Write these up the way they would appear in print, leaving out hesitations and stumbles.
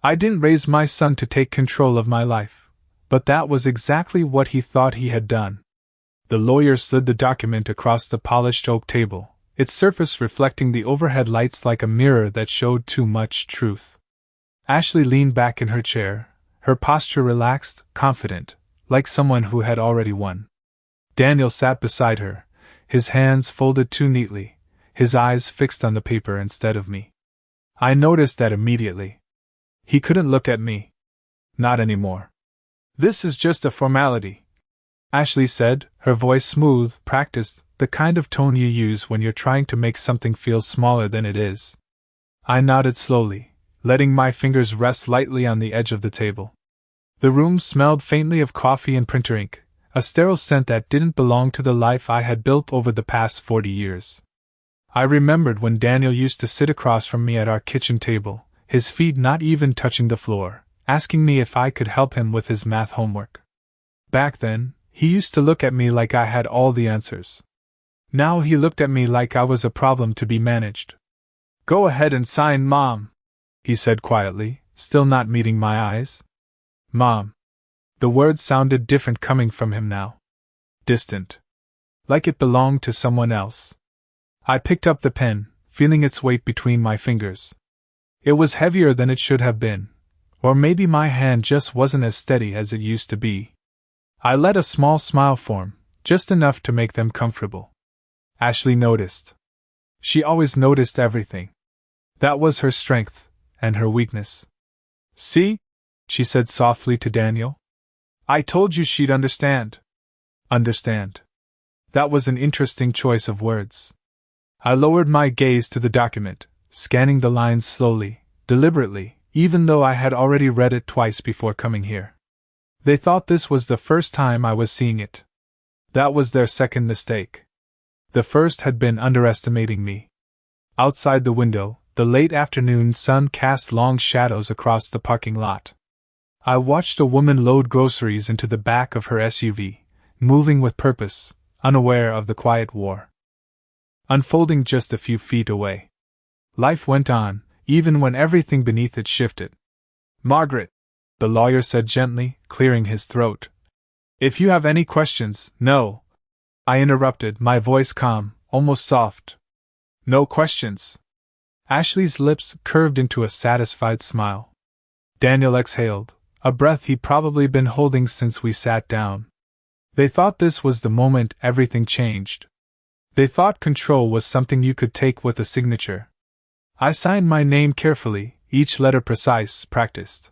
I didn't raise my son to take control of my life, but that was exactly what he thought he had done. The lawyer slid the document across the polished oak table, its surface reflecting the overhead lights like a mirror that showed too much truth. Ashley leaned back in her chair, her posture relaxed, confident, like someone who had already won. Daniel sat beside her, his hands folded too neatly, his eyes fixed on the paper instead of me. I noticed that immediately. He couldn't look at me. Not anymore. "This is just a formality," Ashley said, her voice smooth, practiced, the kind of tone you use when you're trying to make something feel smaller than it is. I nodded slowly, letting my fingers rest lightly on the edge of the table. The room smelled faintly of coffee and printer ink, a sterile scent that didn't belong to the life I had built over the past 40 years. I remembered when Daniel used to sit across from me at our kitchen table, his feet not even touching the floor, asking me if I could help him with his math homework. Back then, he used to look at me like I had all the answers. Now he looked at me like I was a problem to be managed. "Go ahead and sign, Mom," he said quietly, still not meeting my eyes. Mom. The words sounded different coming from him now. Distant. Like it belonged to someone else. I picked up the pen, feeling its weight between my fingers. It was heavier than it should have been, or maybe my hand just wasn't as steady as it used to be. I let a small smile form, just enough to make them comfortable. Ashley noticed. She always noticed everything. That was her strength, and her weakness. "See?" she said softly to Daniel. "I told you she'd understand." Understand. That was an interesting choice of words. I lowered my gaze to the document, scanning the lines slowly, deliberately, even though I had already read it twice before coming here. They thought this was the first time I was seeing it. That was their second mistake. The first had been underestimating me. Outside the window, the late afternoon sun cast long shadows across the parking lot. I watched a woman load groceries into the back of her SUV, moving with purpose, unaware of the quiet war unfolding just a few feet away. Life went on, even when everything beneath it shifted. "Margaret," the lawyer said gently, clearing his throat. "If you have any questions." "No," I interrupted, my voice calm, almost soft. "No questions." Ashley's lips curved into a satisfied smile. Daniel exhaled, a breath he'd probably been holding since we sat down. They thought this was the moment everything changed. They thought control was something you could take with a signature. I signed my name carefully, each letter precise, practiced.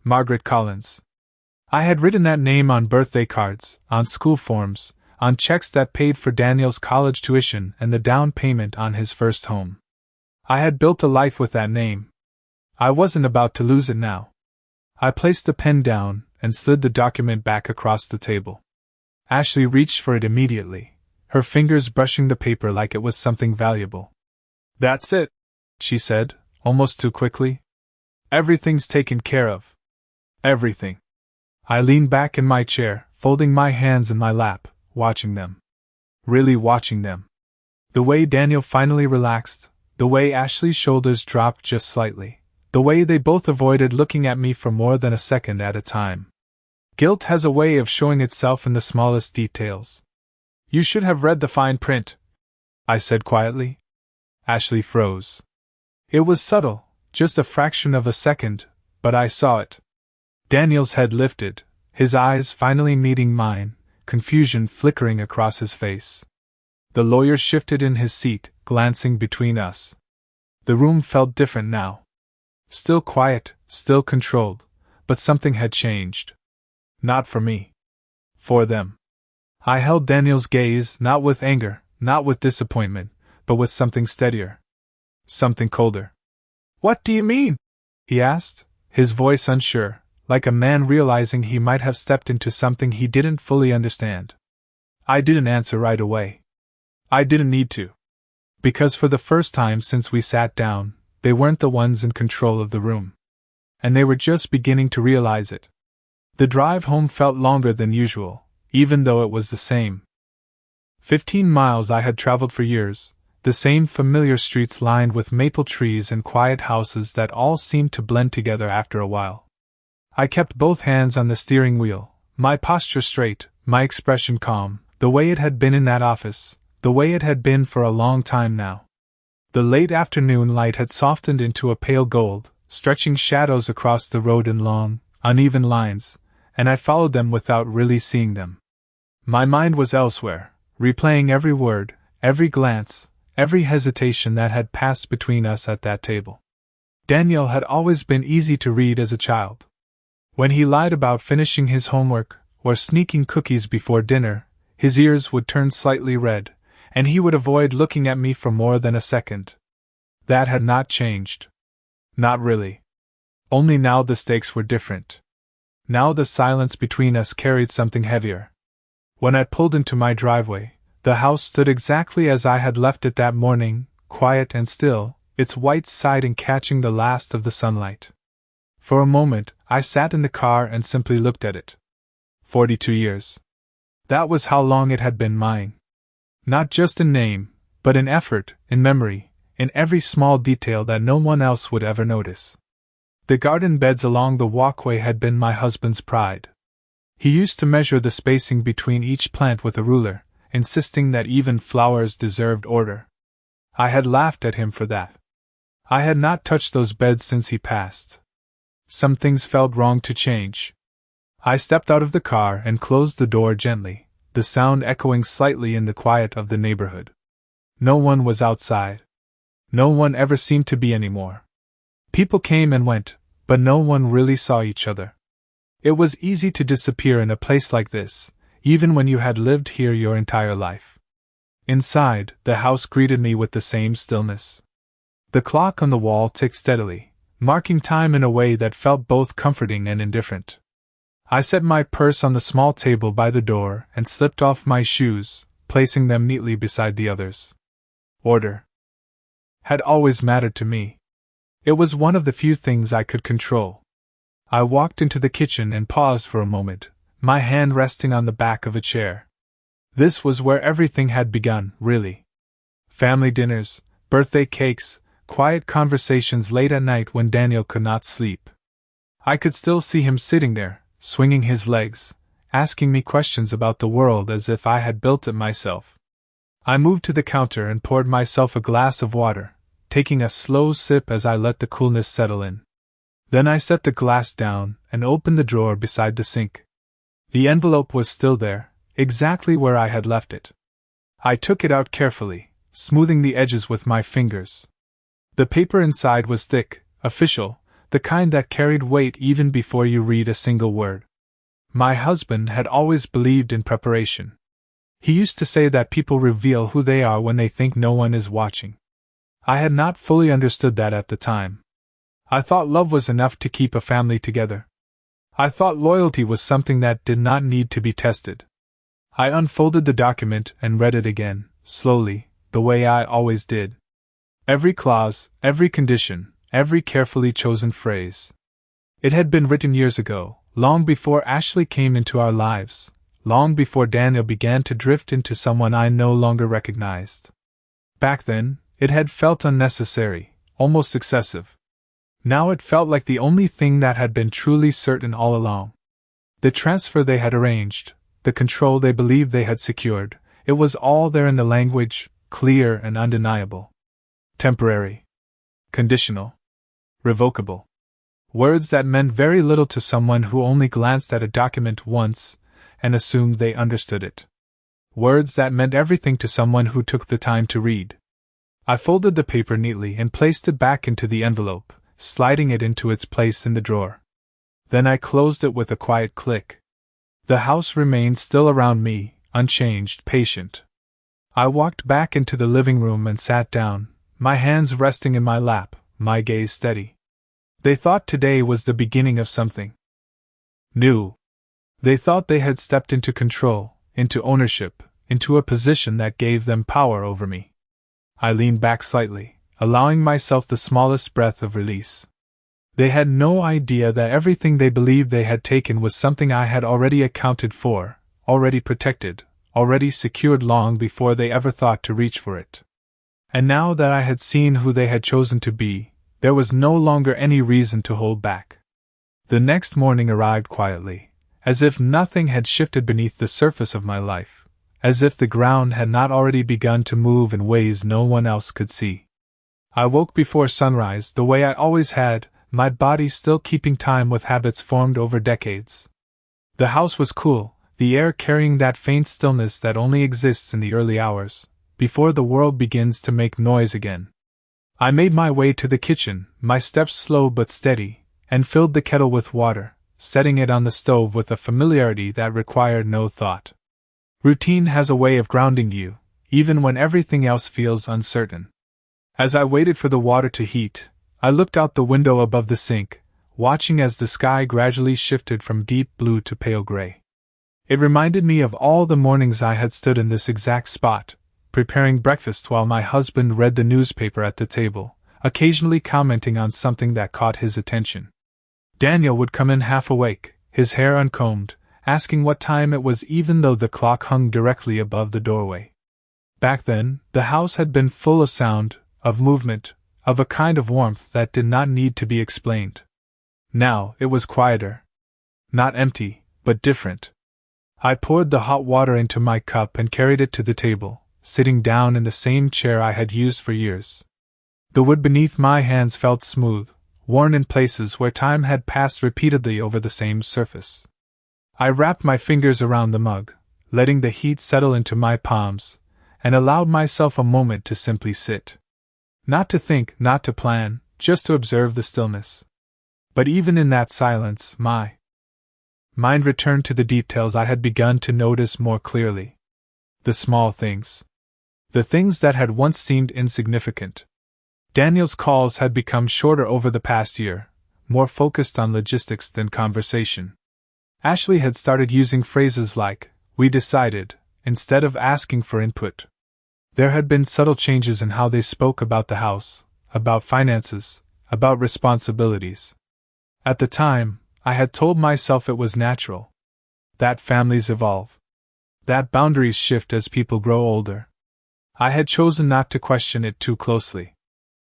Margaret Collins. I had written that name on birthday cards, on school forms, on checks that paid for Daniel's college tuition and the down payment on his first home. I had built a life with that name. I wasn't about to lose it now. I placed the pen down and slid the document back across the table. Ashley reached for it immediately, her fingers brushing the paper like it was something valuable. "That's it," she said, almost too quickly. "Everything's taken care of. Everything." I leaned back in my chair, folding my hands in my lap, watching them. Really watching them. The way Daniel finally relaxed, the way Ashley's shoulders dropped just slightly, the way they both avoided looking at me for more than a second at a time. Guilt has a way of showing itself in the smallest details. "You should have read the fine print," I said quietly. Ashley froze. It was subtle, just a fraction of a second, but I saw it. Daniel's head lifted, his eyes finally meeting mine, confusion flickering across his face. The lawyer shifted in his seat, glancing between us. The room felt different now. Still quiet, still controlled, but something had changed. Not for me. For them. I held Daniel's gaze, not with anger, not with disappointment, but with something steadier. Something colder. "What do you mean?" he asked, his voice unsure, like a man realizing he might have stepped into something he didn't fully understand. I didn't answer right away. I didn't need to. Because for the first time since we sat down, they weren't the ones in control of the room. And they were just beginning to realize it. The drive home felt longer than usual, even though it was the same. 15 miles I had traveled for years, the same familiar streets lined with maple trees and quiet houses that all seemed to blend together after a while. I kept both hands on the steering wheel, my posture straight, my expression calm, the way it had been in that office, the way it had been for a long time now. The late afternoon light had softened into a pale gold, stretching shadows across the road in long, uneven lines, and I followed them without really seeing them. My mind was elsewhere, replaying every word, every glance, every hesitation that had passed between us at that table. Daniel had always been easy to read as a child. When he lied about finishing his homework, or sneaking cookies before dinner, his ears would turn slightly red, and he would avoid looking at me for more than a second. That had not changed. Not really. Only now the stakes were different. Now the silence between us carried something heavier. When I pulled into my driveway, the house stood exactly as I had left it that morning, quiet and still, its white siding catching the last of the sunlight. For a moment, I sat in the car and simply looked at it. 42 years. That was how long it had been mine. Not just in name, but in effort, in memory, in every small detail that no one else would ever notice. The garden beds along the walkway had been my husband's pride. He used to measure the spacing between each plant with a ruler, insisting that even flowers deserved order. I had laughed at him for that. I had not touched those beds since he passed. Some things felt wrong to change. I stepped out of the car and closed the door gently, the sound echoing slightly in the quiet of the neighborhood. No one was outside. No one ever seemed to be anymore. People came and went, but no one really saw each other. It was easy to disappear in a place like this, even when you had lived here your entire life. Inside, the house greeted me with the same stillness. The clock on the wall ticked steadily, marking time in a way that felt both comforting and indifferent. I set my purse on the small table by the door and slipped off my shoes, placing them neatly beside the others. Order had always mattered to me. It was one of the few things I could control. I walked into the kitchen and paused for a moment, my hand resting on the back of a chair. This was where everything had begun, really. Family dinners, birthday cakes, quiet conversations late at night when Daniel could not sleep. I could still see him sitting there, swinging his legs, asking me questions about the world as if I had built it myself. I moved to the counter and poured myself a glass of water, taking a slow sip as I let the coolness settle in. Then I set the glass down and opened the drawer beside the sink. The envelope was still there, exactly where I had left it. I took it out carefully, smoothing the edges with my fingers. The paper inside was thick, official, the kind that carried weight even before you read a single word. My husband had always believed in preparation. He used to say that people reveal who they are when they think no one is watching. I had not fully understood that at the time. I thought love was enough to keep a family together. I thought loyalty was something that did not need to be tested. I unfolded the document and read it again, slowly, the way I always did. Every clause, every condition, every carefully chosen phrase. It had been written years ago, long before Ashley came into our lives, long before Daniel began to drift into someone I no longer recognized. Back then, it had felt unnecessary, almost excessive. Now it felt like the only thing that had been truly certain all along. The transfer they had arranged, the control they believed they had secured, it was all there in the language, clear and undeniable. Temporary. Conditional. Revocable. Words that meant very little to someone who only glanced at a document once and assumed they understood it. Words that meant everything to someone who took the time to read. I folded the paper neatly and placed it back into the envelope, sliding it into its place in the drawer. Then I closed it with a quiet click. The house remained still around me, unchanged, patient. I walked back into the living room and sat down, my hands resting in my lap, my gaze steady. They thought today was the beginning of something new. They thought they had stepped into control, into ownership, into a position that gave them power over me. I leaned back slightly, allowing myself the smallest breath of release. They had no idea that everything they believed they had taken was something I had already accounted for, already protected, already secured long before they ever thought to reach for it. And now that I had seen who they had chosen to be, there was no longer any reason to hold back. The next morning arrived quietly, as if nothing had shifted beneath the surface of my life, as if the ground had not already begun to move in ways no one else could see. I woke before sunrise the way I always had, my body still keeping time with habits formed over decades. The house was cool, the air carrying that faint stillness that only exists in the early hours, before the world begins to make noise again. I made my way to the kitchen, my steps slow but steady, and filled the kettle with water, setting it on the stove with a familiarity that required no thought. Routine has a way of grounding you, even when everything else feels uncertain. As I waited for the water to heat, I looked out the window above the sink, watching as the sky gradually shifted from deep blue to pale gray. It reminded me of all the mornings I had stood in this exact spot, preparing breakfast while my husband read the newspaper at the table, occasionally commenting on something that caught his attention. Daniel would come in half awake, his hair uncombed, asking what time it was even though the clock hung directly above the doorway. Back then, the house had been full of sound, of movement, of a kind of warmth that did not need to be explained. Now, it was quieter. Not empty, but different. I poured the hot water into my cup and carried it to the table, sitting down in the same chair I had used for years. The wood beneath my hands felt smooth, worn in places where time had passed repeatedly over the same surface. I wrapped my fingers around the mug, letting the heat settle into my palms, and allowed myself a moment to simply sit. Not to think, not to plan, just to observe the stillness. But even in that silence, my mind returned to the details I had begun to notice more clearly. The small things. The things that had once seemed insignificant. Daniel's calls had become shorter over the past year, more focused on logistics than conversation. Ashley had started using phrases like, "we decided," instead of asking for input. There had been subtle changes in how they spoke about the house, about finances, about responsibilities. At the time, I had told myself it was natural. That families evolve. That boundaries shift as people grow older. I had chosen not to question it too closely.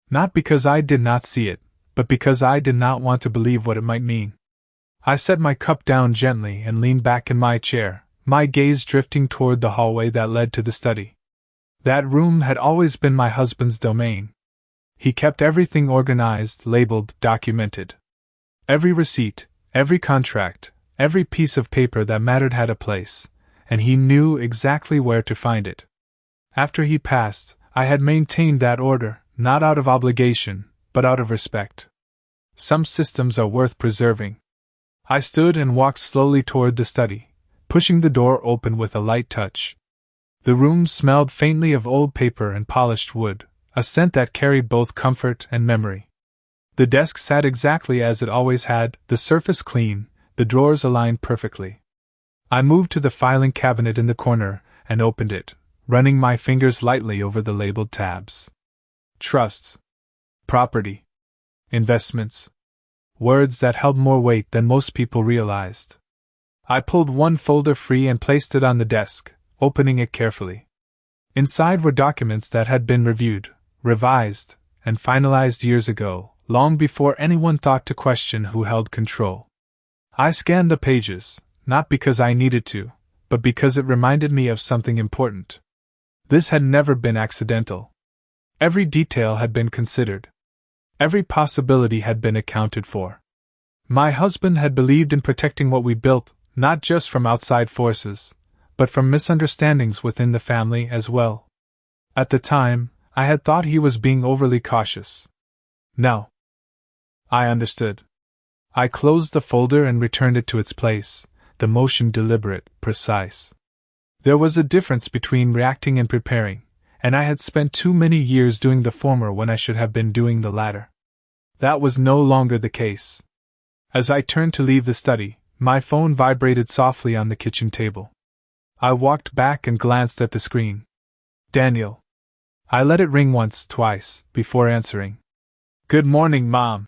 Not because I did not see it, but because I did not want to believe what it might mean. I set my cup down gently and leaned back in my chair, my gaze drifting toward the hallway that led to the study. That room had always been my husband's domain. He kept everything organized, labeled, documented. Every receipt, every contract, every piece of paper that mattered had a place, and he knew exactly where to find it. After he passed, I had maintained that order, not out of obligation, but out of respect. Some systems are worth preserving. I stood and walked slowly toward the study, pushing the door open with a light touch. The room smelled faintly of old paper and polished wood, a scent that carried both comfort and memory. The desk sat exactly as it always had, the surface clean, the drawers aligned perfectly. I moved to the filing cabinet in the corner and opened it, running my fingers lightly over the labeled tabs. Trusts. Property. Investments. Words that held more weight than most people realized. I pulled one folder free and placed it on the desk, opening it carefully. Inside were documents that had been reviewed, revised, and finalized years ago, long before anyone thought to question who held control. I scanned the pages, not because I needed to, but because it reminded me of something important. This had never been accidental. Every detail had been considered. Every possibility had been accounted for. My husband had believed in protecting what we built, not just from outside forces, but from misunderstandings within the family as well. At the time, I had thought he was being overly cautious. Now, I understood. I closed the folder and returned it to its place, the motion deliberate, precise. There was a difference between reacting and preparing, and I had spent too many years doing the former when I should have been doing the latter. That was no longer the case. As I turned to leave the study, my phone vibrated softly on the kitchen table. I walked back and glanced at the screen. Daniel. I let it ring once, twice, before answering. "Good morning, Mom,"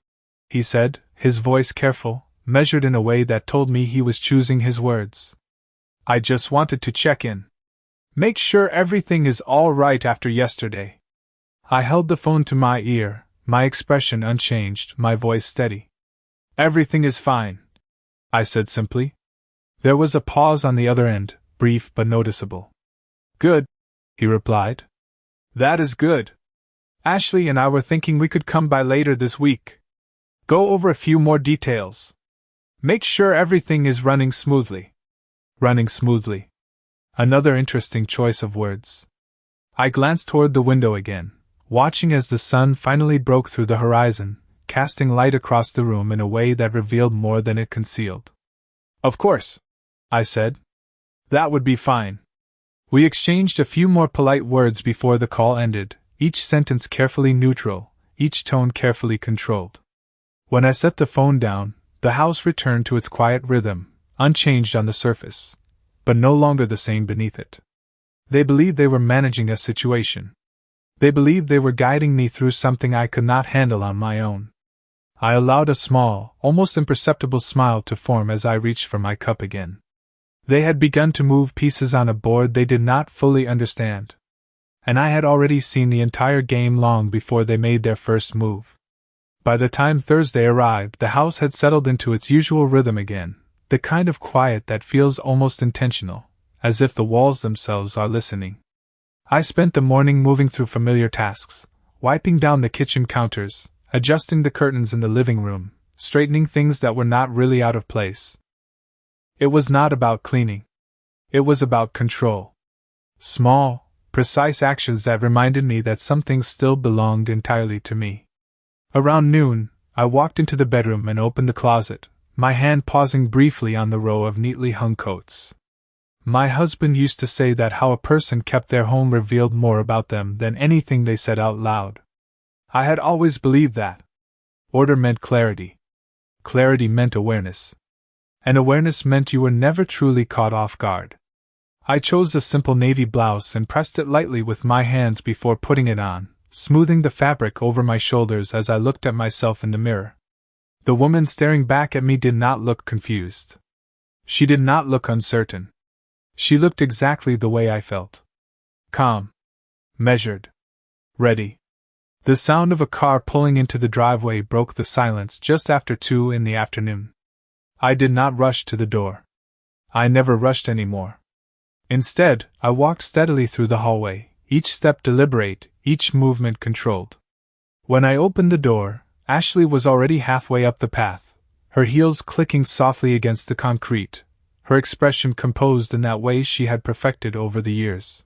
he said, his voice careful, measured in a way that told me he was choosing his words. "I just wanted to check in. Make sure everything is all right after yesterday." I held the phone to my ear, my expression unchanged, my voice steady. "Everything is fine," I said simply. There was a pause on the other end, brief but noticeable. "Good," he replied. "That is good. Ashley and I were thinking we could come by later this week. Go over a few more details. Make sure everything is running smoothly." Running smoothly. Another interesting choice of words. I glanced toward the window again, watching as the sun finally broke through the horizon, casting light across the room in a way that revealed more than it concealed. "Of course," I said. "That would be fine." We exchanged a few more polite words before the call ended, each sentence carefully neutral, each tone carefully controlled. When I set the phone down, the house returned to its quiet rhythm, unchanged on the surface, but no longer the same beneath it. They believed they were managing a situation. They believed they were guiding me through something I could not handle on my own. I allowed a small, almost imperceptible smile to form as I reached for my cup again. They had begun to move pieces on a board they did not fully understand. And I had already seen the entire game long before they made their first move. By the time Thursday arrived, the house had settled into its usual rhythm again, the kind of quiet that feels almost intentional, as if the walls themselves are listening. I spent the morning moving through familiar tasks, wiping down the kitchen counters, adjusting the curtains in the living room, straightening things that were not really out of place. It was not about cleaning. It was about control. Small, precise actions that reminded me that some things still belonged entirely to me. Around noon, I walked into the bedroom and opened the closet, my hand pausing briefly on the row of neatly hung coats. My husband used to say that how a person kept their home revealed more about them than anything they said out loud. I had always believed that. Order meant clarity. Clarity meant awareness. And awareness meant you were never truly caught off guard. I chose a simple navy blouse and pressed it lightly with my hands before putting it on, smoothing the fabric over my shoulders as I looked at myself in the mirror. The woman staring back at me did not look confused. She did not look uncertain. She looked exactly the way I felt. Calm. Measured. Ready. The sound of a car pulling into the driveway broke the silence just after 2 in the afternoon. I did not rush to the door. I never rushed anymore. Instead, I walked steadily through the hallway, each step deliberate, each movement controlled. When I opened the door, Ashley was already halfway up the path, her heels clicking softly against the concrete, her expression composed in that way she had perfected over the years.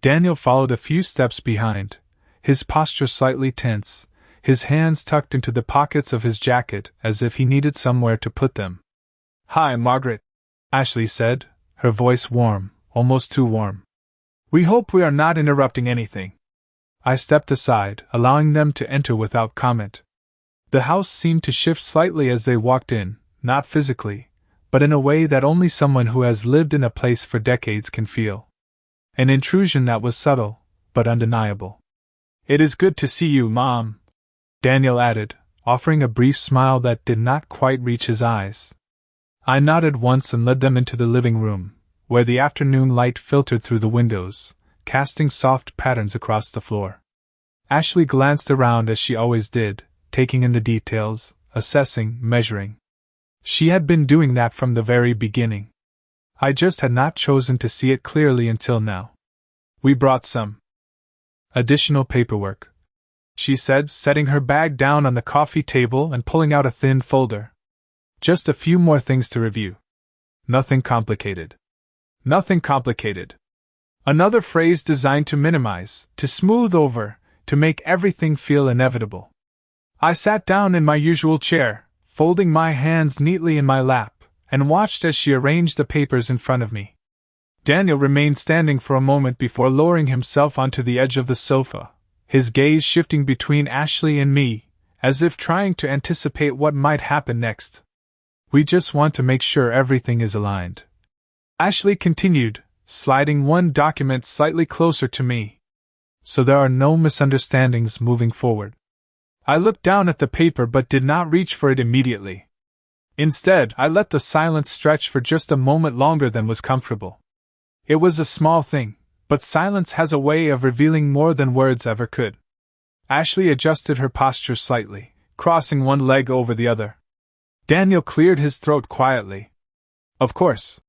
Daniel followed a few steps behind, his posture slightly tense, his hands tucked into the pockets of his jacket as if he needed somewhere to put them. "Hi, Margaret," Ashley said, her voice warm, almost too warm. "We hope we are not interrupting anything." I stepped aside, allowing them to enter without comment. The house seemed to shift slightly as they walked in, not physically, but in a way that only someone who has lived in a place for decades can feel. An intrusion that was subtle, but undeniable. "It is good to see you, Mom," Daniel added, offering a brief smile that did not quite reach his eyes. I nodded once and led them into the living room, where the afternoon light filtered through the windows, casting soft patterns across the floor. Ashley glanced around as she always did, taking in the details, assessing, measuring. She had been doing that from the very beginning. I just had not chosen to see it clearly until now. "We brought some additional paperwork," she said, setting her bag down on the coffee table and pulling out a thin folder. "Just a few more things to review. Nothing complicated." Nothing complicated. Another phrase designed to minimize, to smooth over, to make everything feel inevitable. I sat down in my usual chair, folding my hands neatly in my lap, and watched as she arranged the papers in front of me. Daniel remained standing for a moment before lowering himself onto the edge of the sofa, his gaze shifting between Ashley and me, as if trying to anticipate what might happen next. "We just want to make sure everything is aligned," Ashley continued, sliding one document slightly closer to me. "So there are no misunderstandings moving forward." I looked down at the paper but did not reach for it immediately. Instead, I let the silence stretch for just a moment longer than was comfortable. It was a small thing, but silence has a way of revealing more than words ever could. Ashley adjusted her posture slightly, crossing one leg over the other. Daniel cleared his throat quietly. Of course,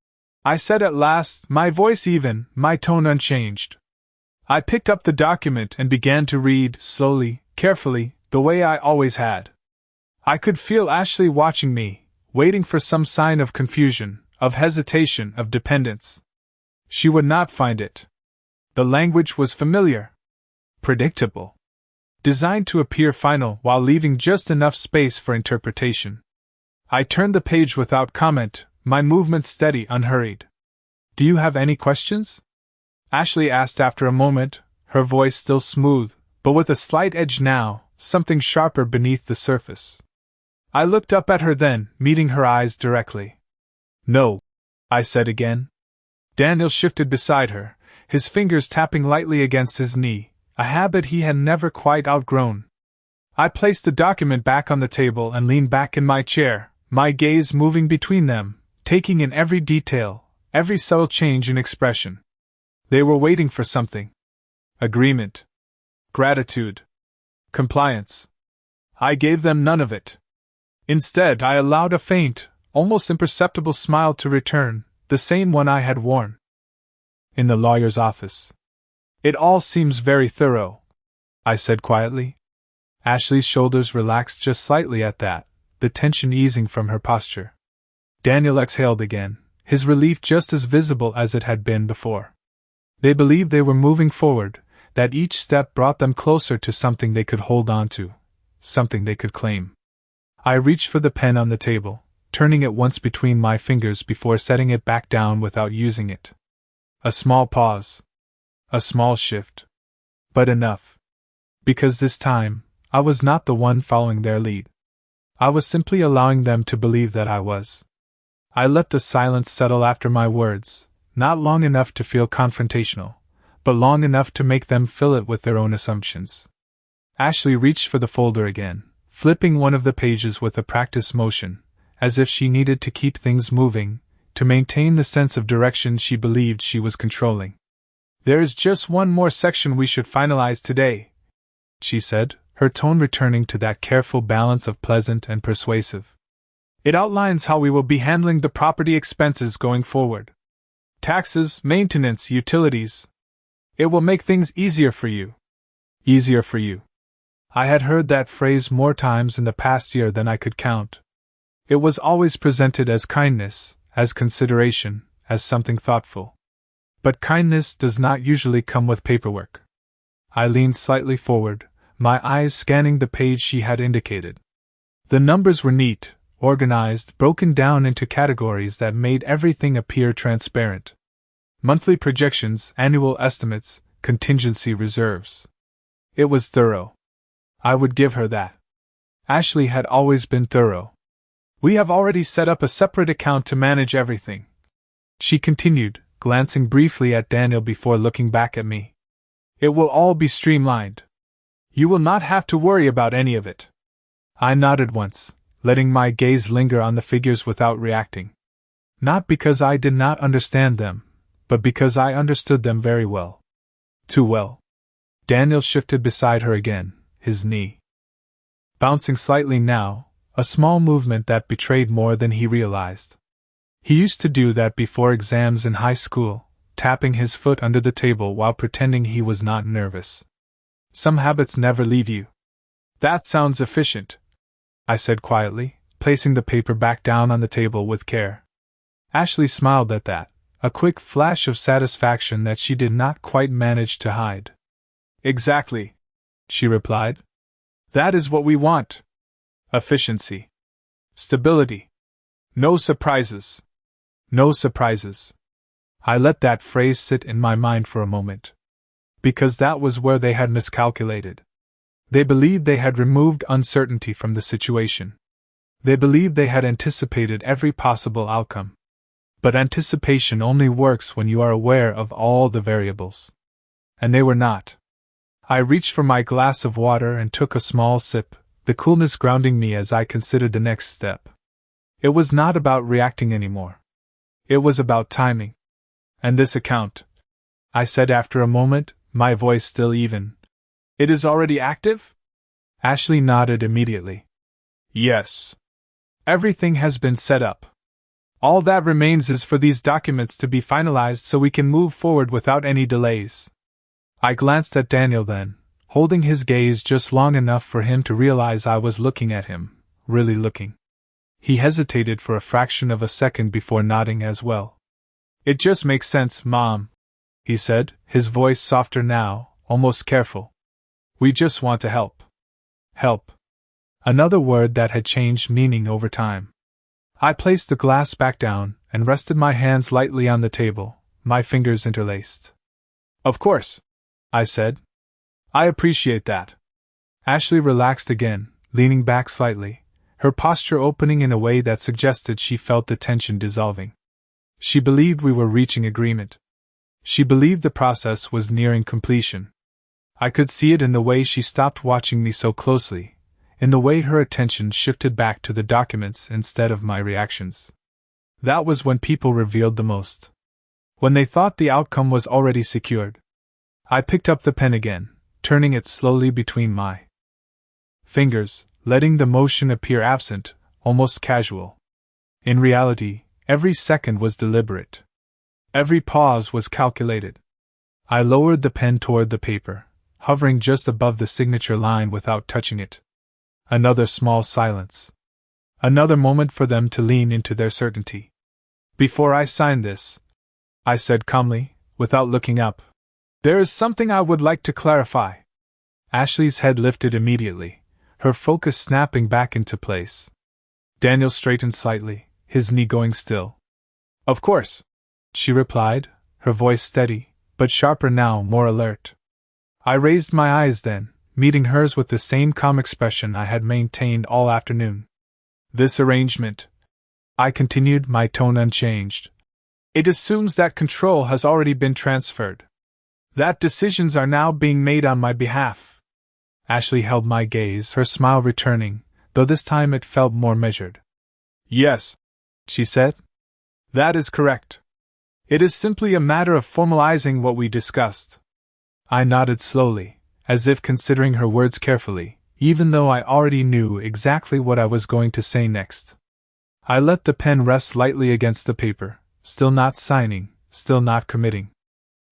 I said at last, my voice even, my tone unchanged. I picked up the document and began to read, slowly, carefully, the way I always had. I could feel Ashley watching me, waiting for some sign of confusion, of hesitation, of dependence. She would not find it. The language was familiar, predictable, designed to appear final while leaving just enough space for interpretation. I turned the page without comment, my movements steady, unhurried. Do you have any questions? Ashley asked after a moment, her voice still smooth, but with a slight edge now, something sharper beneath the surface. I looked up at her then, meeting her eyes directly. No, I said again. Daniel shifted beside her, his fingers tapping lightly against his knee, a habit he had never quite outgrown. I placed the document back on the table and leaned back in my chair, my gaze moving between them, taking in every detail, every subtle change in expression. They were waiting for something. Agreement. Gratitude. Compliance. I gave them none of it. Instead, I allowed a faint, almost imperceptible smile to return, the same one I had worn. In the lawyer's office. It all seems very thorough, I said quietly. Ashley's shoulders relaxed just slightly at that, the tension easing from her posture. Daniel exhaled again, his relief just as visible as it had been before. They believed they were moving forward, that each step brought them closer to something they could hold on to, something they could claim. I reached for the pen on the table, turning it once between my fingers before setting it back down without using it. A small pause. A small shift. But enough. Because this time, I was not the one following their lead. I was simply allowing them to believe that I was. I let the silence settle after my words, not long enough to feel confrontational, but long enough to make them fill it with their own assumptions. Ashley reached for the folder again, flipping one of the pages with a practiced motion, as if she needed to keep things moving, to maintain the sense of direction she believed she was controlling. There is just one more section we should finalize today, she said, her tone returning to that careful balance of pleasant and persuasive. It outlines how we will be handling the property expenses going forward. Taxes, maintenance, utilities. It will make things easier for you. Easier for you. I had heard that phrase more times in the past year than I could count. It was always presented as kindness, as consideration, as something thoughtful. But kindness does not usually come with paperwork. I leaned slightly forward, my eyes scanning the page she had indicated. The numbers were neat, organized, broken down into categories that made everything appear transparent. Monthly projections, annual estimates, contingency reserves. It was thorough. I would give her that. Ashley had always been thorough. We have already set up a separate account to manage everything, she continued, glancing briefly at Daniel before looking back at me. It will all be streamlined. You will not have to worry about any of it. I nodded once, letting my gaze linger on the figures without reacting. Not because I did not understand them, but because I understood them very well. Too well. Daniel shifted beside her again, his knee bouncing slightly now, a small movement that betrayed more than he realized. He used to do that before exams in high school, tapping his foot under the table while pretending he was not nervous. Some habits never leave you. That sounds efficient, I said quietly, placing the paper back down on the table with care. Ashley smiled at that, a quick flash of satisfaction that she did not quite manage to hide. Exactly, she replied. That is what we want. Efficiency. Stability. No surprises. No surprises. I let that phrase sit in my mind for a moment. Because that was where they had miscalculated. They believed they had removed uncertainty from the situation. They believed they had anticipated every possible outcome. But anticipation only works when you are aware of all the variables. And they were not. I reached for my glass of water and took a small sip, the coolness grounding me as I considered the next step. It was not about reacting anymore. It was about timing. And this account, I said after a moment, my voice still even. It is already active? Ashley nodded immediately. Yes. Everything has been set up. All that remains is for these documents to be finalized so we can move forward without any delays. I glanced at Daniel then, holding his gaze just long enough for him to realize I was looking at him, really looking. He hesitated for a fraction of a second before nodding as well. It just makes sense, Mom, he said, his voice softer now, almost careful. We just want to help. Help. Another word that had changed meaning over time. I placed the glass back down and rested my hands lightly on the table, my fingers interlaced. Of course, I said. I appreciate that. Ashley relaxed again, leaning back slightly, her posture opening in a way that suggested she felt the tension dissolving. She believed we were reaching agreement. She believed the process was nearing completion. I could see it in the way she stopped watching me so closely, in the way her attention shifted back to the documents instead of my reactions. That was when people revealed the most. When they thought the outcome was already secured. I picked up the pen again, turning it slowly between my fingers, letting the motion appear absent, almost casual. In reality, every second was deliberate. Every pause was calculated. I lowered the pen toward the paper, hovering just above the signature line without touching it. Another small silence. Another moment for them to lean into their certainty. Before I sign this, I said calmly, without looking up, there is something I would like to clarify. Ashley's head lifted immediately, her focus snapping back into place. Daniel straightened slightly, his knee going still. Of course, she replied, her voice steady, but sharper now, more alert. I raised my eyes then, meeting hers with the same calm expression I had maintained all afternoon. This arrangement, I continued, my tone unchanged. It assumes that control has already been transferred. That decisions are now being made on my behalf. Ashley held my gaze, her smile returning, though this time it felt more measured. Yes, she said. That is correct. It is simply a matter of formalizing what we discussed. I nodded slowly, as if considering her words carefully, even though I already knew exactly what I was going to say next. I let the pen rest lightly against the paper, still not signing, still not committing.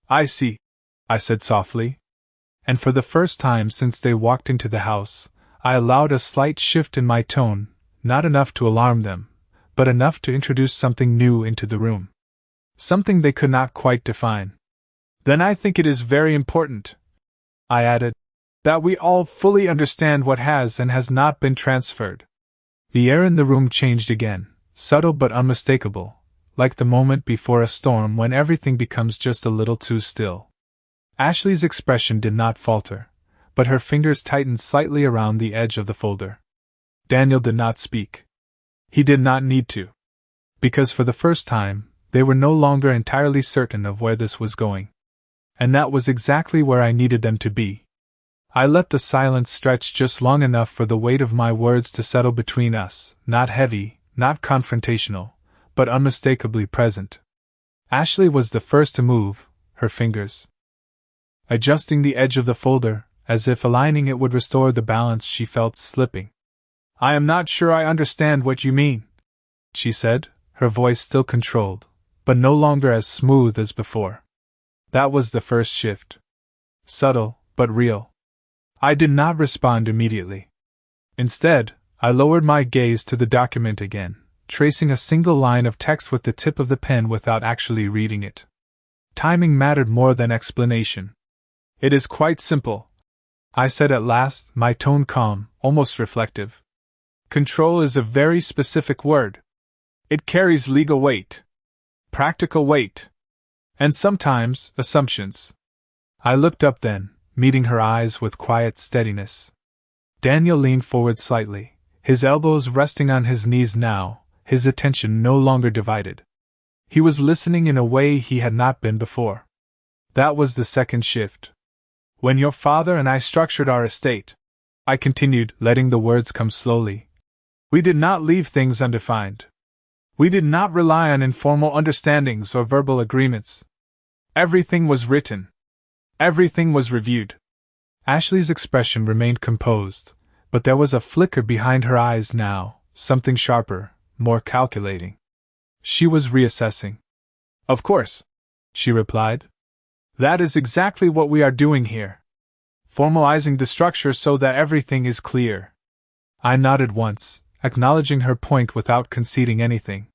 I see, I said softly. And for the first time since they walked into the house, I allowed a slight shift in my tone, not enough to alarm them, but enough to introduce something new into the room. Something they could not quite define. Then I think it is very important, I added, that we all fully understand what has and has not been transferred. The air in the room changed again, subtle but unmistakable, like the moment before a storm when everything becomes just a little too still. Ashley's expression did not falter, but her fingers tightened slightly around the edge of the folder. Daniel did not speak. He did not need to. Because for the first time, they were no longer entirely certain of where this was going. And that was exactly where I needed them to be. I let the silence stretch just long enough for the weight of my words to settle between us, not heavy, not confrontational, but unmistakably present. Ashley was the first to move, her fingers adjusting the edge of the folder, as if aligning it would restore the balance she felt slipping. I am not sure I understand what you mean, she said, her voice still controlled, but no longer as smooth as before. That was the first shift. Subtle, but real. I did not respond immediately. Instead, I lowered my gaze to the document again, tracing a single line of text with the tip of the pen without actually reading it. Timing mattered more than explanation. It is quite simple, I said at last, my tone calm, almost reflective. Control is a very specific word. It carries legal weight, practical weight, and sometimes assumptions. I looked up then, meeting her eyes with quiet steadiness. Daniel leaned forward slightly, his elbows resting on his knees now, his attention no longer divided. He was listening in a way he had not been before. That was the second shift. When your father and I structured our estate, I continued, letting the words come slowly, we did not leave things undefined. We did not rely on informal understandings or verbal agreements. Everything was written. Everything was reviewed. Ashley's expression remained composed, but there was a flicker behind her eyes now, something sharper, more calculating. She was reassessing. Of course, she replied. That is exactly what we are doing here. Formalizing the structure so that everything is clear. I nodded once, acknowledging her point without conceding anything.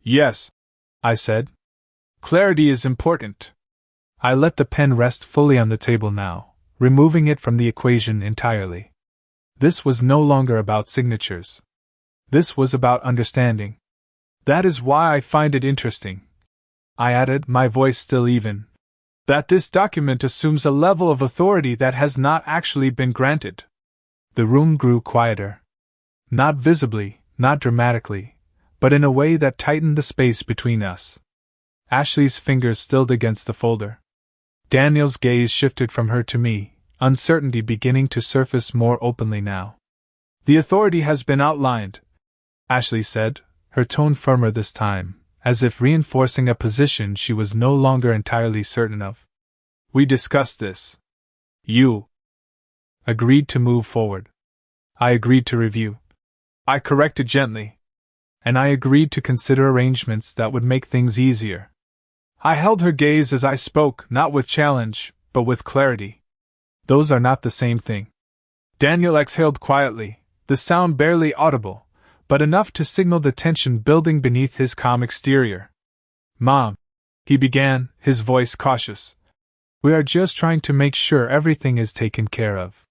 Yes, I said. Clarity is important. I let the pen rest fully on the table now, removing it from the equation entirely. This was no longer about signatures. This was about understanding. That is why I find it interesting, I added, my voice still even, that this document assumes a level of authority that has not actually been granted. The room grew quieter. Not visibly, not dramatically, but in a way that tightened the space between us. Ashley's fingers stilled against the folder. Daniel's gaze shifted from her to me, uncertainty beginning to surface more openly now. The authority has been outlined, Ashley said, her tone firmer this time, as if reinforcing a position she was no longer entirely certain of. We discussed this. You agreed to move forward. I agreed to review. I corrected gently. And I agreed to consider arrangements that would make things easier. I held her gaze as I spoke, not with challenge, but with clarity. Those are not the same thing. Daniel exhaled quietly, the sound barely audible, but enough to signal the tension building beneath his calm exterior. Mom, he began, his voice cautious. We are just trying to make sure everything is taken care of.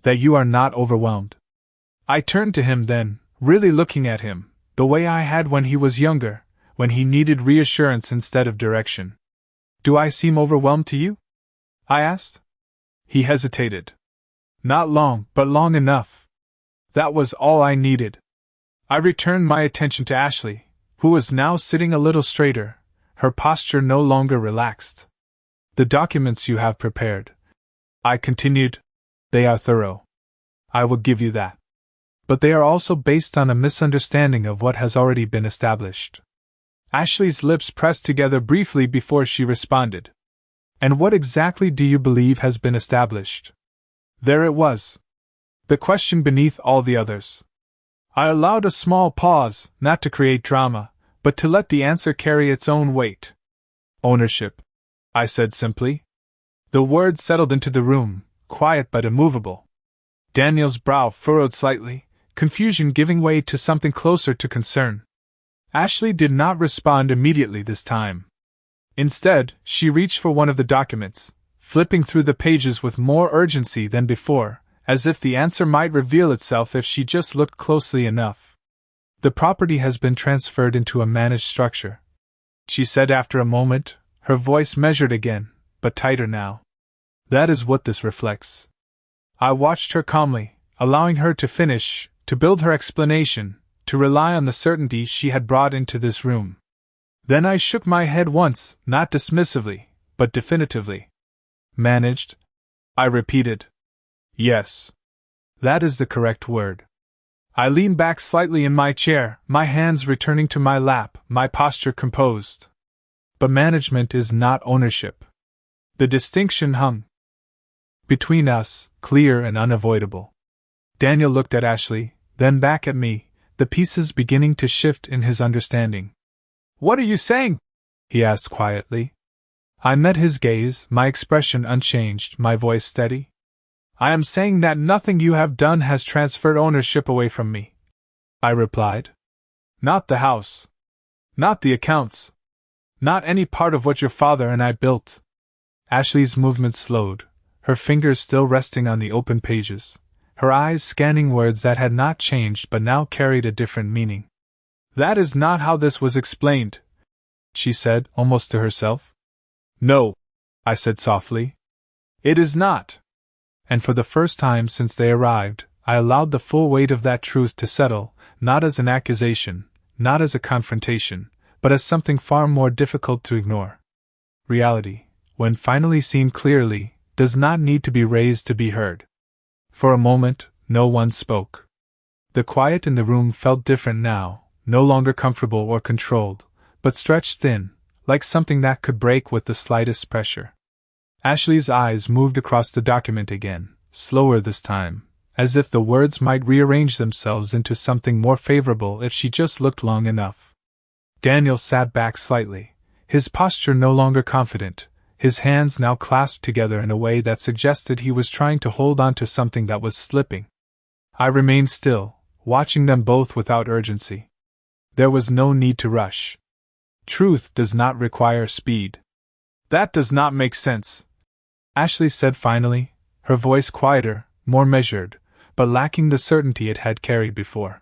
That you are not overwhelmed. I turned to him then, really looking at him, the way I had when he was younger, when he needed reassurance instead of direction. Do I seem overwhelmed to you? I asked. He hesitated. Not long, but long enough. That was all I needed. I returned my attention to Ashley, who was now sitting a little straighter, her posture no longer relaxed. The documents you have prepared, I continued, they are thorough. I will give you that. But they are also based on a misunderstanding of what has already been established. Ashley's lips pressed together briefly before she responded. And what exactly do you believe has been established? There it was. The question beneath all the others. I allowed a small pause, not to create drama, but to let the answer carry its own weight. Ownership, I said simply. The word settled into the room, quiet but immovable. Daniel's brow furrowed slightly, confusion giving way to something closer to concern. Ashley did not respond immediately this time. Instead, she reached for one of the documents, flipping through the pages with more urgency than before, as if the answer might reveal itself if she just looked closely enough. The property has been transferred into a managed structure, she said after a moment, her voice measured again, but tighter now. That is what this reflects. I watched her calmly, allowing her to finish, to build her explanation, to rely on the certainty she had brought into this room. Then I shook my head once, not dismissively, but definitively. Managed? I repeated. Yes. That is the correct word. I leaned back slightly in my chair, my hands returning to my lap, my posture composed. But management is not ownership. The distinction hung between us, clear and unavoidable. Daniel looked at Ashley, then back at me, the pieces beginning to shift in his understanding. What are you saying? He asked quietly. I met his gaze, my expression unchanged, my voice steady. I am saying that nothing you have done has transferred ownership away from me, I replied. Not the house. Not the accounts. Not any part of what your father and I built. Ashley's movements slowed, her fingers still resting on the open pages, her eyes scanning words that had not changed but now carried a different meaning. That is not how this was explained, she said, almost to herself. No, I said softly. It is not. And for the first time since they arrived, I allowed the full weight of that truth to settle, not as an accusation, not as a confrontation, but as something far more difficult to ignore. Reality, when finally seen clearly, does not need to be raised to be heard. For a moment, no one spoke. The quiet in the room felt different now, no longer comfortable or controlled, but stretched thin, like something that could break with the slightest pressure. Ashley's eyes moved across the document again, slower this time, as if the words might rearrange themselves into something more favorable if she just looked long enough. Daniel sat back slightly, his posture no longer confident, his hands now clasped together in a way that suggested he was trying to hold on to something that was slipping. I remained still, watching them both without urgency. There was no need to rush. Truth does not require speed. That does not make sense, Ashley said finally, her voice quieter, more measured, but lacking the certainty it had carried before.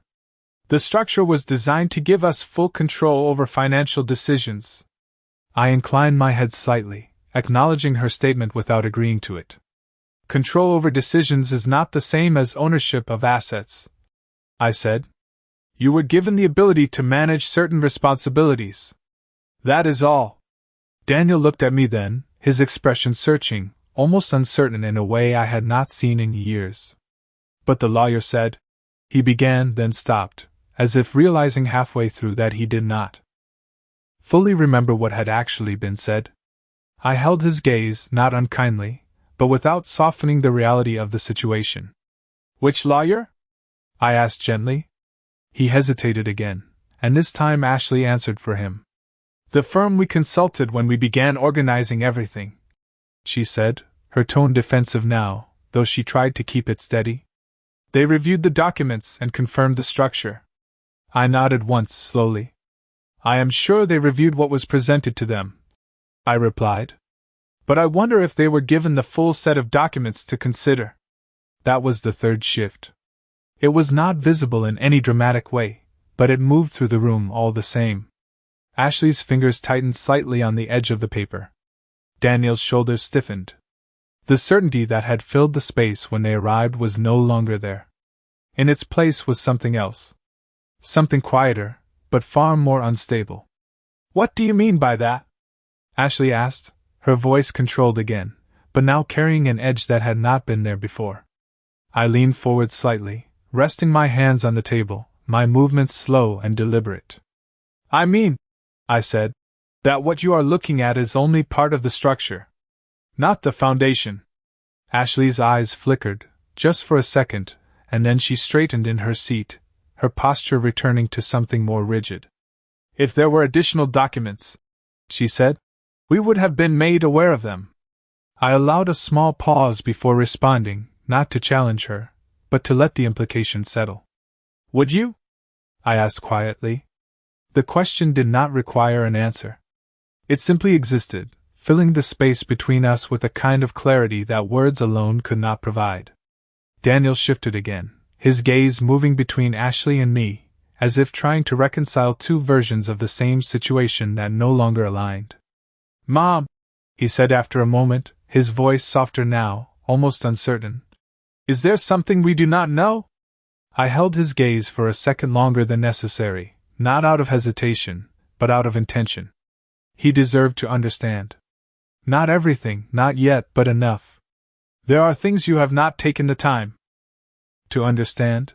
The structure was designed to give us full control over financial decisions. I inclined my head slightly, acknowledging her statement without agreeing to it. Control over decisions is not the same as ownership of assets, I said. You were given the ability to manage certain responsibilities. That is all. Daniel looked at me then, his expression searching, almost uncertain in a way I had not seen in years. But the lawyer said, he began, then stopped, as if realizing halfway through that he did not fully remember what had actually been said. I held his gaze, not unkindly, but without softening the reality of the situation. Which lawyer? I asked gently. He hesitated again, and this time Ashley answered for him. The firm we consulted when we began organizing everything, she said, her tone defensive now, though she tried to keep it steady. They reviewed the documents and confirmed the structure. I nodded once, slowly. I am sure they reviewed what was presented to them, I replied. But I wonder if they were given the full set of documents to consider. That was the third shift. It was not visible in any dramatic way, but it moved through the room all the same. Ashley's fingers tightened slightly on the edge of the paper. Daniel's shoulders stiffened. The certainty that had filled the space when they arrived was no longer there. In its place was something else. Something quieter, but far more unstable. What do you mean by that? Ashley asked, her voice controlled again, but now carrying an edge that had not been there before. I leaned forward slightly, resting my hands on the table, my movements slow and deliberate. I mean, I said, that what you are looking at is only part of the structure, not the foundation. Ashley's eyes flickered, just for a second, and then she straightened in her seat, her posture returning to something more rigid. If there were additional documents, she said, we would have been made aware of them. I allowed a small pause before responding, not to challenge her, but to let the implication settle. Would you? I asked quietly. The question did not require an answer. It simply existed, filling the space between us with a kind of clarity that words alone could not provide. Daniel shifted again, his gaze moving between Ashley and me, as if trying to reconcile two versions of the same situation that no longer aligned. Mom, he said after a moment, his voice softer now, almost uncertain. Is there something we do not know? I held his gaze for a second longer than necessary, not out of hesitation, but out of intention. He deserved to understand. Not everything, not yet, but enough. There are things you have not taken the time to understand,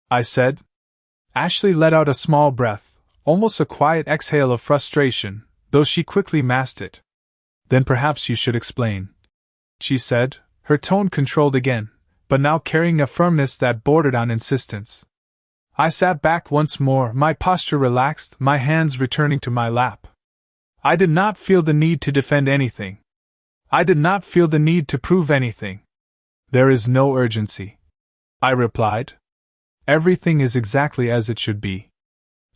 I said. Ashley let out a small breath, almost a quiet exhale of frustration, though she quickly masked it. Then perhaps you should explain, she said, her tone controlled again, but now carrying a firmness that bordered on insistence. I sat back once more, my posture relaxed, my hands returning to my lap. I did not feel the need to defend anything. I did not feel the need to prove anything. There is no urgency, I replied. Everything is exactly as it should be.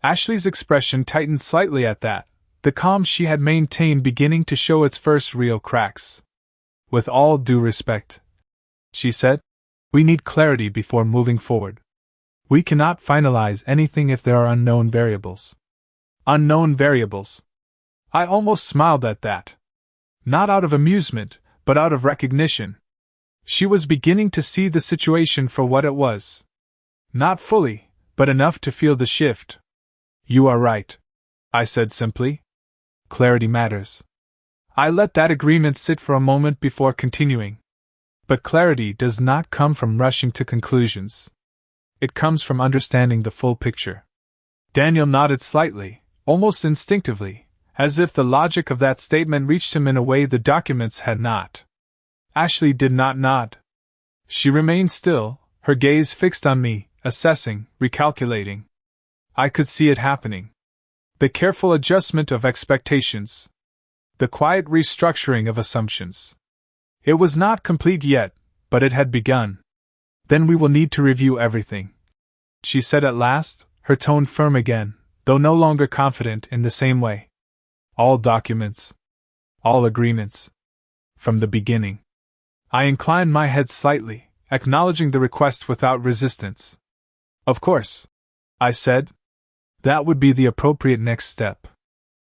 Ashley's expression tightened slightly at that, the calm she had maintained beginning to show its first real cracks. With all due respect, she said, we need clarity before moving forward. We cannot finalize anything if there are unknown variables. Unknown variables. I almost smiled at that. Not out of amusement, but out of recognition. She was beginning to see the situation for what it was. Not fully, but enough to feel the shift. You are right, I said simply. Clarity matters. I let that agreement sit for a moment before continuing. But clarity does not come from rushing to conclusions. It comes from understanding the full picture. Daniel nodded slightly, almost instinctively, as if the logic of that statement reached him in a way the documents had not. Ashley did not nod. She remained still, her gaze fixed on me, assessing, recalculating. I could see it happening. The careful adjustment of expectations. The quiet restructuring of assumptions. It was not complete yet, but it had begun. Then we will need to review everything, she said at last, her tone firm again, though no longer confident in the same way. All documents. All agreements. From the beginning. I inclined my head slightly, acknowledging the request without resistance. Of course, I said. That would be the appropriate next step.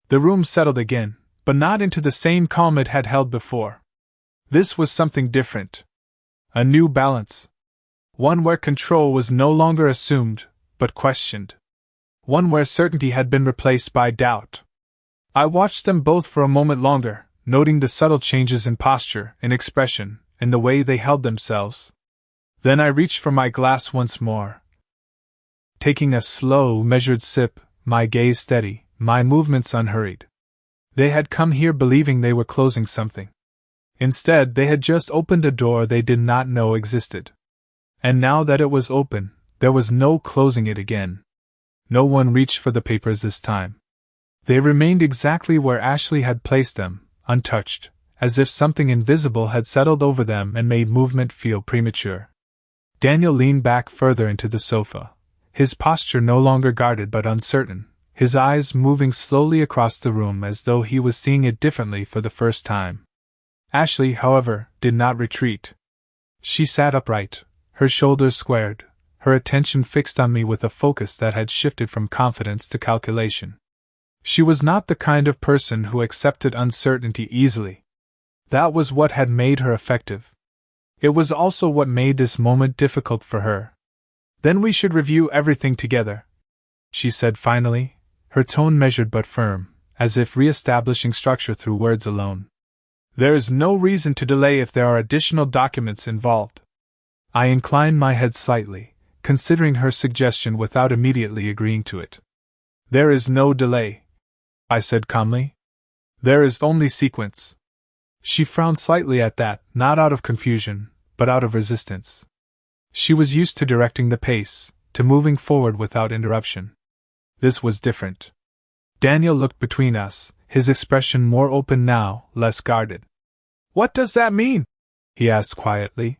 The room settled again, but not into the same calm it had held before. This was something different. A new balance. One where control was no longer assumed, but questioned. One where certainty had been replaced by doubt. I watched them both for a moment longer, noting the subtle changes in posture, in expression, in the way they held themselves. Then I reached for my glass once more. Taking a slow, measured sip, my gaze steady, my movements unhurried. They had come here believing they were closing something. Instead, they had just opened a door they did not know existed. And now that it was open, there was no closing it again. No one reached for the papers this time. They remained exactly where Ashley had placed them, untouched, as if something invisible had settled over them and made movement feel premature. Daniel leaned back further into the sofa, his posture no longer guarded but uncertain, his eyes moving slowly across the room as though he was seeing it differently for the first time. Ashley, however, did not retreat. She sat upright, her shoulders squared, her attention fixed on me with a focus that had shifted from confidence to calculation. She was not the kind of person who accepted uncertainty easily. That was what had made her effective. It was also what made this moment difficult for her. Then we should review everything together, she said finally, her tone measured but firm, as if re-establishing structure through words alone. There is no reason to delay if there are additional documents involved. I inclined my head slightly, considering her suggestion without immediately agreeing to it. There is no delay, I said calmly. There is only sequence. She frowned slightly at that, not out of confusion, but out of resistance. She was used to directing the pace, to moving forward without interruption. This was different. Daniel looked between us, his expression more open now, less guarded. What does that mean? He asked quietly.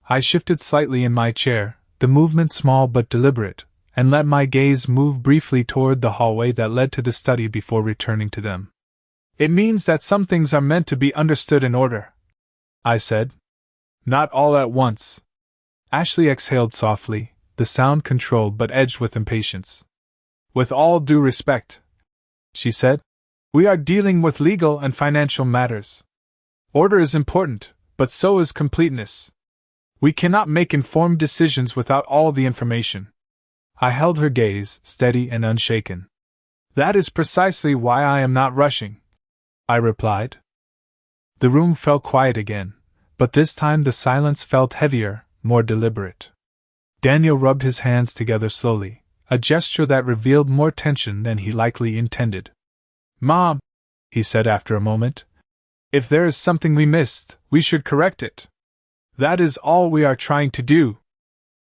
I shifted slightly in my chair, the movement small but deliberate, and let my gaze move briefly toward the hallway that led to the study before returning to them. It means that some things are meant to be understood in order, I said. Not all at once. Ashley exhaled softly, the sound controlled but edged with impatience. With all due respect, she said, we are dealing with legal and financial matters. Order is important, but so is completeness. We cannot make informed decisions without all the information. I held her gaze, steady and unshaken. That is precisely why I am not rushing, I replied. The room fell quiet again, but this time the silence felt heavier, more deliberate. Daniel rubbed his hands together slowly, a gesture that revealed more tension than he likely intended. Mom, he said after a moment, if there is something we missed, we should correct it. That is all we are trying to do.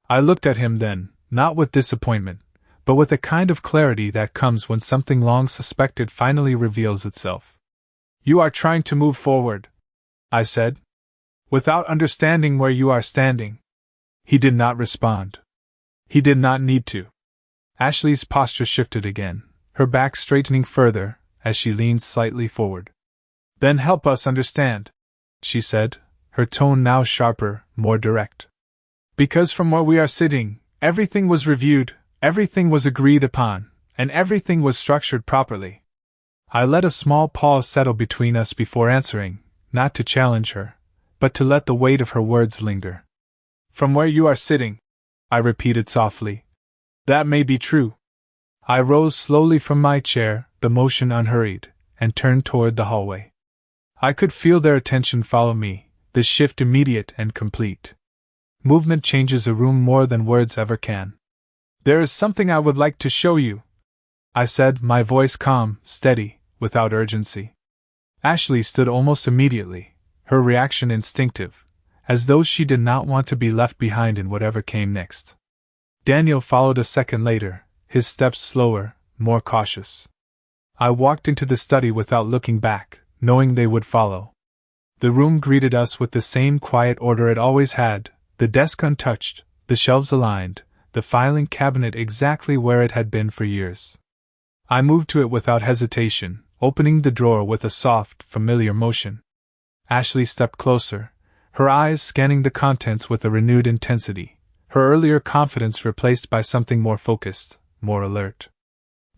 I looked at him then, not with disappointment, but with a kind of clarity that comes when something long suspected finally reveals itself. You are trying to move forward, I said, without understanding where you are standing. He did not respond. He did not need to. Ashley's posture shifted again, her back straightening further as she leaned slightly forward. Then help us understand, she said, her tone now sharper, more direct. Because from where we are sitting, everything was reviewed, everything was agreed upon, and everything was structured properly. I let a small pause settle between us before answering, not to challenge her, but to let the weight of her words linger. From where you are sitting, I repeated softly. That may be true. I rose slowly from my chair, the motion unhurried, and turned toward the hallway. I could feel their attention follow me, the shift immediate and complete. Movement changes a room more than words ever can. There is something I would like to show you, I said, my voice calm, steady, without urgency. Ashley stood almost immediately, her reaction instinctive, as though she did not want to be left behind in whatever came next. Daniel followed a second later, his steps slower, more cautious. I walked into the study without looking back, knowing they would follow. The room greeted us with the same quiet order it always had, the desk untouched, the shelves aligned, the filing cabinet exactly where it had been for years. I moved to it without hesitation, opening the drawer with a soft, familiar motion. Ashley stepped closer, her eyes scanning the contents with a renewed intensity, her earlier confidence replaced by something more focused, more alert.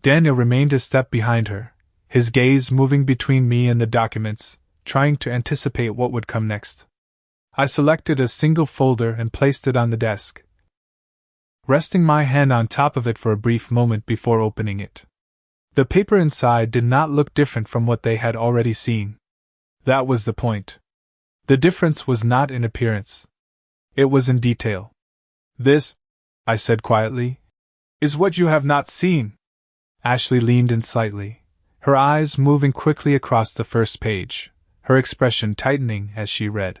Daniel remained a step behind her, his gaze moving between me and the documents, trying to anticipate what would come next. I selected a single folder and placed it on the desk, resting my hand on top of it for a brief moment before opening it. The paper inside did not look different from what they had already seen. That was the point. The difference was not in appearance. It was in detail. "This," I said quietly, "is what you have not seen." Ashley leaned in slightly, her eyes moving quickly across the first page, her expression tightening as she read.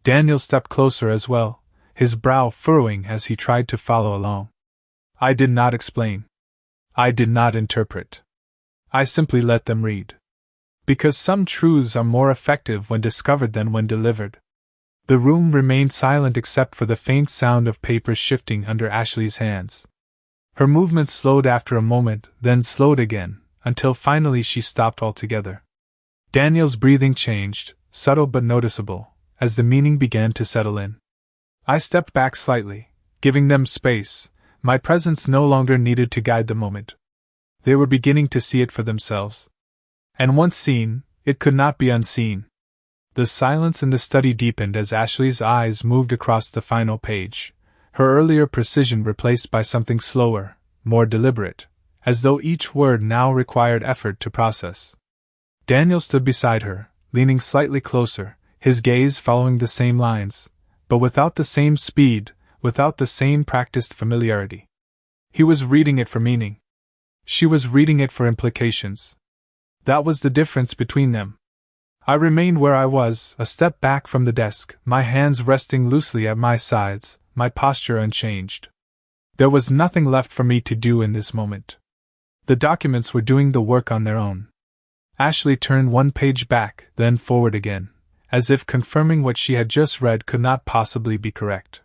Daniel stepped closer as well, his brow furrowing as he tried to follow along. I did not explain. I did not interpret. I simply let them read. Because some truths are more effective when discovered than when delivered. The room remained silent except for the faint sound of paper shifting under Ashley's hands. Her movements slowed after a moment, then slowed again, until finally she stopped altogether. Daniel's breathing changed, subtle but noticeable, as the meaning began to settle in. I stepped back slightly, giving them space. My presence no longer needed to guide the moment. They were beginning to see it for themselves. And once seen, it could not be unseen. The silence in the study deepened as Ashley's eyes moved across the final page, her earlier precision replaced by something slower, more deliberate, as though each word now required effort to process. Daniel stood beside her, leaning slightly closer, his gaze following the same lines, but without the same speed, without the same practiced familiarity. He was reading it for meaning. She was reading it for implications. That was the difference between them. I remained where I was, a step back from the desk, my hands resting loosely at my sides, my posture unchanged. There was nothing left for me to do in this moment. The documents were doing the work on their own. Ashley turned one page back, then forward again, as if confirming what she had just read could not possibly be correct.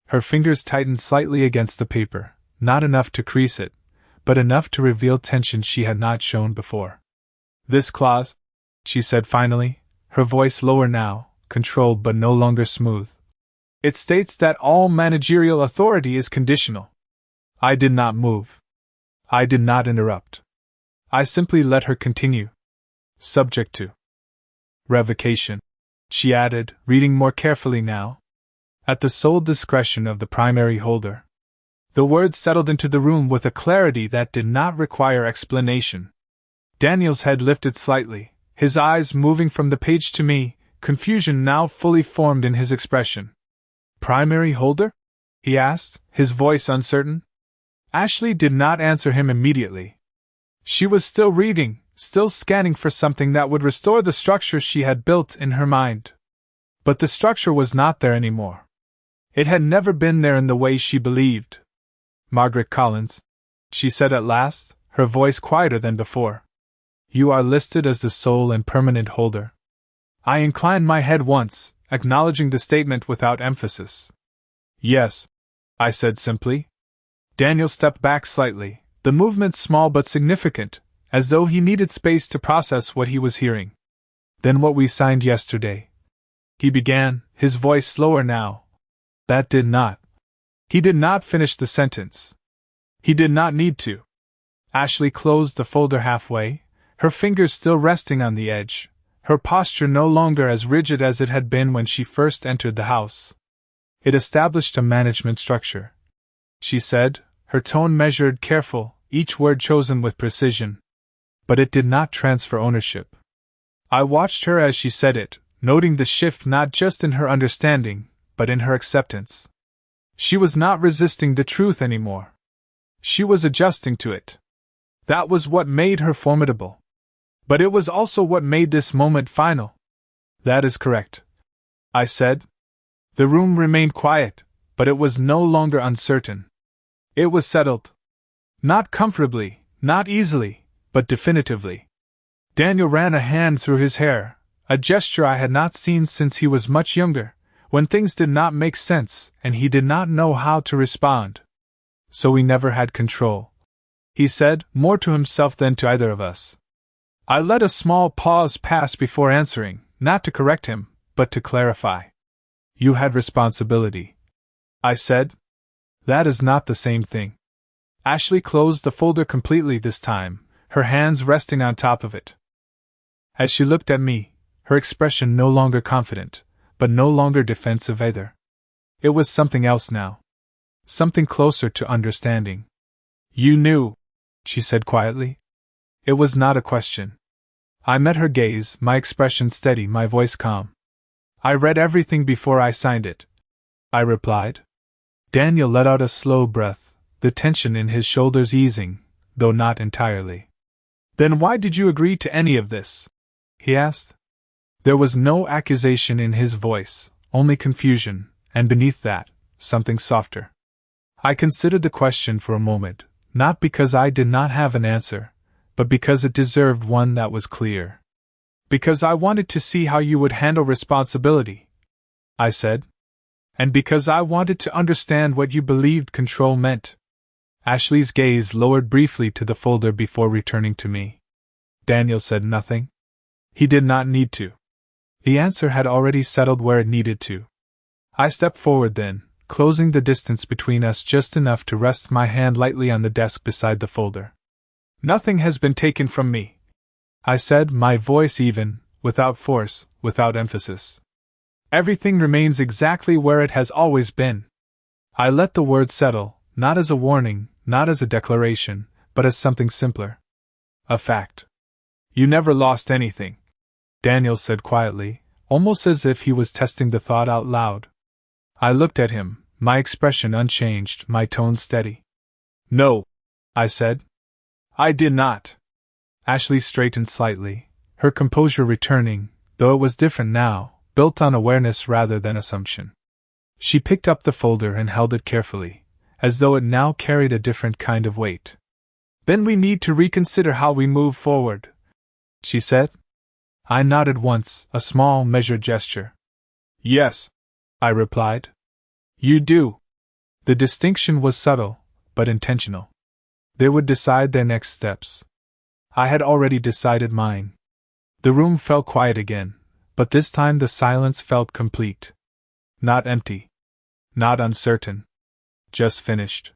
Her fingers tightened slightly against the paper, not enough to crease it, but enough to reveal tension she had not shown before. "This clause," she said finally, her voice lower now, controlled but no longer smooth. "It states that all managerial authority is conditional." I did not move. I did not interrupt. I simply let her continue. "Subject to revocation," she added, reading more carefully now. "At the sole discretion of the primary holder." The words settled into the room with a clarity that did not require explanation. Daniel's head lifted slightly, his eyes moving from the page to me, confusion now fully formed in his expression. "Primary holder?" he asked, his voice uncertain. Ashley did not answer him immediately. She was still reading, still scanning for something that would restore the structure she had built in her mind. But the structure was not there anymore. It had never been there in the way she believed. "Margaret Collins," she said at last, her voice quieter than before. "You are listed as the sole and permanent holder." I inclined my head once, acknowledging the statement without emphasis. "Yes," I said simply. Daniel stepped back slightly, the movement small but significant, as though he needed space to process what he was hearing. "Then what we signed yesterday," he began, his voice slower now. "That did not." He did not finish the sentence. He did not need to. Ashley closed the folder halfway, her fingers still resting on the edge, her posture no longer as rigid as it had been when she first entered the house. "It established a management structure," she said, her tone measured, careful, each word chosen with precision. "But it did not transfer ownership." I watched her as she said it, noting the shift not just in her understanding, but in her acceptance. She was not resisting the truth anymore. She was adjusting to it. That was what made her formidable. But it was also what made this moment final. "That is correct," I said. The room remained quiet, but it was no longer uncertain. It was settled. Not comfortably, not easily, but definitively. Daniel ran a hand through his hair, a gesture I had not seen since he was much younger, when things did not make sense and he did not know how to respond. So we never had control, he said, more to himself than to either of us. I let a small pause pass before answering, not to correct him, but to clarify. You had responsibility, I said. That is not the same thing. Ashley closed the folder completely this time, her hands resting on top of it. As she looked at me, her expression no longer confident, but no longer defensive either. It was something else now. Something closer to understanding. You knew, she said quietly. It was not a question. I met her gaze, my expression steady, my voice calm. I read everything before I signed it, I replied. Daniel let out a slow breath, the tension in his shoulders easing, though not entirely. Then why did you agree to any of this? He asked. There was no accusation in his voice, only confusion, and beneath that, something softer. I considered the question for a moment, not because I did not have an answer, but because it deserved one that was clear. Because I wanted to see how you would handle responsibility, I said. And because I wanted to understand what you believed control meant. Ashley's gaze lowered briefly to the folder before returning to me. Daniel said nothing. He did not need to. The answer had already settled where it needed to. I stepped forward then, closing the distance between us just enough to rest my hand lightly on the desk beside the folder. Nothing has been taken from me, I said, my voice even, without force, without emphasis. Everything remains exactly where it has always been. I let the word settle, not as a warning, not as a declaration, but as something simpler. A fact. You never lost anything, Daniel said quietly, almost as if he was testing the thought out loud. I looked at him, my expression unchanged, my tone steady. No, I said. I did not. Ashley straightened slightly, her composure returning, though it was different now, built on awareness rather than assumption. She picked up the folder and held it carefully, as though it now carried a different kind of weight. Then we need to reconsider how we move forward, she said. I nodded once, a small, measured gesture. Yes, I replied. You do. The distinction was subtle, but intentional. They would decide their next steps. I had already decided mine. The room fell quiet again, but this time the silence felt complete. Not empty. Not uncertain. Just finished.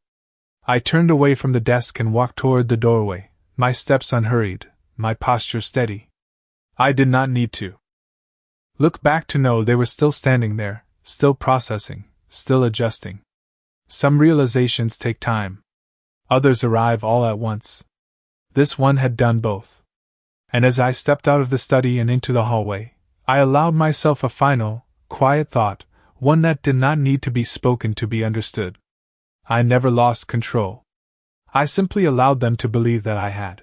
I turned away from the desk and walked toward the doorway, my steps unhurried, my posture steady. I did not need to look back to know they were still standing there, still processing, still adjusting. Some realizations take time. Others arrive all at once. This one had done both. And as I stepped out of the study and into the hallway, I allowed myself a final, quiet thought, one that did not need to be spoken to be understood. I never lost control. I simply allowed them to believe that I had.